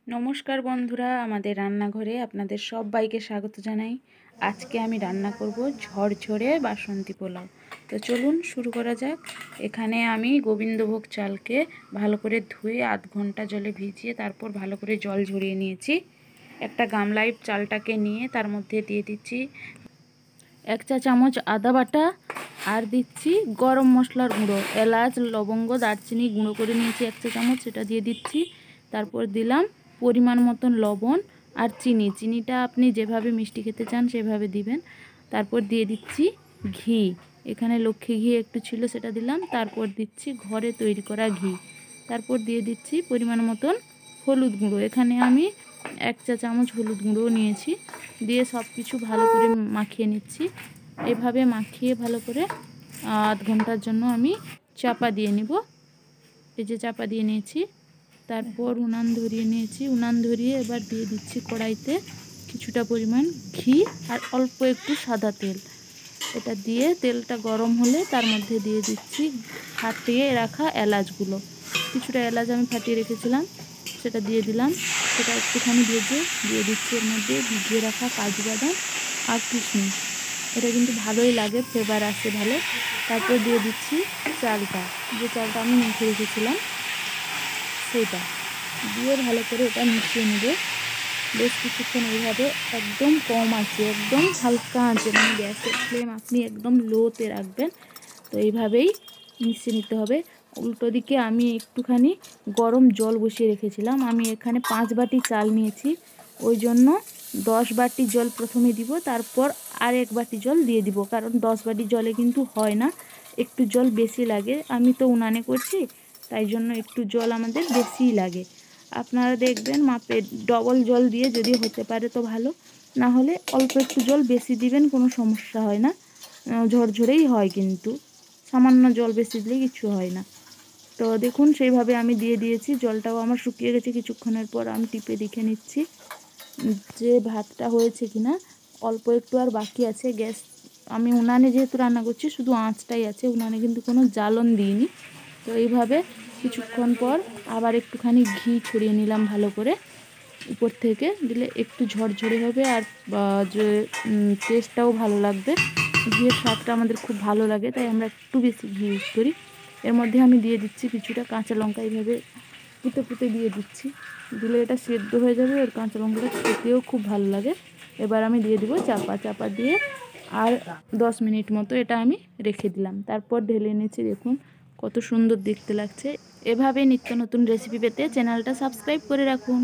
নমস্কার বন্ধুরা, আমাদের রান্নাঘরে আপনাদের সবাইকে স্বাগত জানাই। আজকে আমি রান্না করব ঝরঝরে বাসন্তী পোলাও। তো চলুন শুরু করা যাক। এখানে আমি গোবিন্দভোগ চালকে ভালো করে ধুয়ে আধ ঘন্টা জলে ভিজিয়ে তারপর ভালো করে জল ঝরিয়ে নিয়েছি। একটা গামলায় চালটাকে নিয়ে তার মধ্যে দিয়ে দিচ্ছি 1 চা চামচ আদা বাটা, আর দিচ্ছি গরম মশলার গুঁড়ো, এলাচ, লবঙ্গ, দারচিনি গুঁড়ো করে নিয়েছি 1 চা চামচ, সেটা দিয়ে দিচ্ছি। তারপর দিলাম পরিমাণ মতন লবণ আর চিনিটা আপনি যেভাবে মিষ্টি খেতে চান সেভাবে দিবেন। তারপর দিয়ে দিচ্ছি ঘি, এখানে লক্ষ্মী ঘি একটু ছিল সেটা দিলাম। তারপর দিচ্ছি ঘরে তৈরি করা ঘি। তারপর দিয়ে দিচ্ছি পরিমাণ মতন হলুদ গুঁড়ো, এখানে আমি 1 চা চামচ হলুদ গুঁড়ো নিয়েছি। দিয়ে সব কিছু ভালো করে মাখিয়ে নিচ্ছি। এভাবে মাখিয়ে ভালো করে আধ ঘন্টার জন্য আমি চাপা দিয়ে নিব। এই যে চাপা দিয়ে নিয়েছি। তারপর উনান ধরিয়ে নিয়েছি। উনান ধরিয়ে এবার দিয়ে দিচ্ছি কড়াইতে কিছুটা পরিমাণ ঘি আর অল্প একটু সাদা তেল। এটা দিয়ে তেলটা গরম হলে তার মধ্যে দিয়ে দিচ্ছি ফাটিয়ে রাখা এলাচগুলো। কিছুটা এলাচ আমি ফাটিয়ে রেখেছিলাম, সেটা দিয়ে দিলাম। সেটা একটুখানি দিয়ে দিচ্ছি এর মধ্যে ভিজিয়ে রাখা কাজু বাদাম আর কিশমিশ। এটা কিন্তু ভালোই লাগে, ফ্লেভার আসে ভালো। তারপর দিয়ে দিচ্ছি চালটা, যে চালটা আমি মেখে রেখেছিলাম সেটা দিয়ে ভালো করে এটা মিশিয়ে নেবে। বেশ কিছুক্ষণ এইভাবে একদম কম আঁচে, একদম হালকা আঁচে, মানে গ্যাসের ফ্লেম আপনি একদম লোতে রাখবেন। তো এইভাবেই মিশিয়ে নিতে হবে। উল্টো দিকে আমি একটুখানি গরম জল বসিয়ে রেখেছিলাম। আমি এখানে 5 বাটি চাল নিয়েছি, ওই জন্য 10 বাটি জল প্রথমে দিব, তারপর আর 1 বাটি জল দিয়ে দিব, কারণ 10 বাটি জলে কিন্তু হয় না, একটু জল বেশি লাগে। আমি তো উনানে করছি, তাই জন্য একটু জল আমাদের বেশিই লাগে। আপনারা দেখবেন মাপে ডবল জল দিয়ে যদি হতে পারে তো ভালো, না হলে অল্প একটু জল বেশি দিবেন, কোনো সমস্যা হয় না, ঝরঝরেই হয়। কিন্তু সামান্য জল বেশি দিলে কিছু হয় না। তো দেখুন সেইভাবে আমি দিয়ে দিয়েছি। জলটাও আমার শুকিয়ে গেছে। কিছুক্ষণের পর আমি টিপে দেখে নিচ্ছি যে ভাতটা হয়েছে কিনা। অল্প একটু আর বাকি আছে। গ্যাস আমি উনানে যেহেতু রান্না করছি শুধু আঁচটাই আছে, উনানে কিন্তু কোনো জ্বালন দিইনি। তো এইভাবে কিছুক্ষণ পর আবার একটুখানি ঘি ছড়িয়ে নিলাম ভালো করে। উপর থেকে দিলে একটু ঝরঝরে হবে, আর যে টেস্টটাও ভালো লাগবে। ঘিয়ের স্বাদটা আমাদের খুব ভালো লাগে, তাই আমরা একটু বেশি ঘি ইউজ করি। এর মধ্যে আমি দিয়ে দিচ্ছি কিছুটা কাঁচা লঙ্কা, এইভাবে পুঁতে দিয়ে দিচ্ছি। দিলে এটা সেদ্ধ হয়ে যাবে, আর কাঁচা লঙ্কাটা খেতেও খুব ভালো লাগে। এবার আমি দিয়ে দিব চাপা দিয়ে আর 10 মিনিট মতো এটা আমি রেখে দিলাম। তারপর ঢেলে নিয়েছি, দেখুন কত সুন্দর দেখতে লাগছে। এভাবে নিত্য নতুন রেসিপি পেতে চ্যানেলটা সাবস্ক্রাইব করে রাখুন।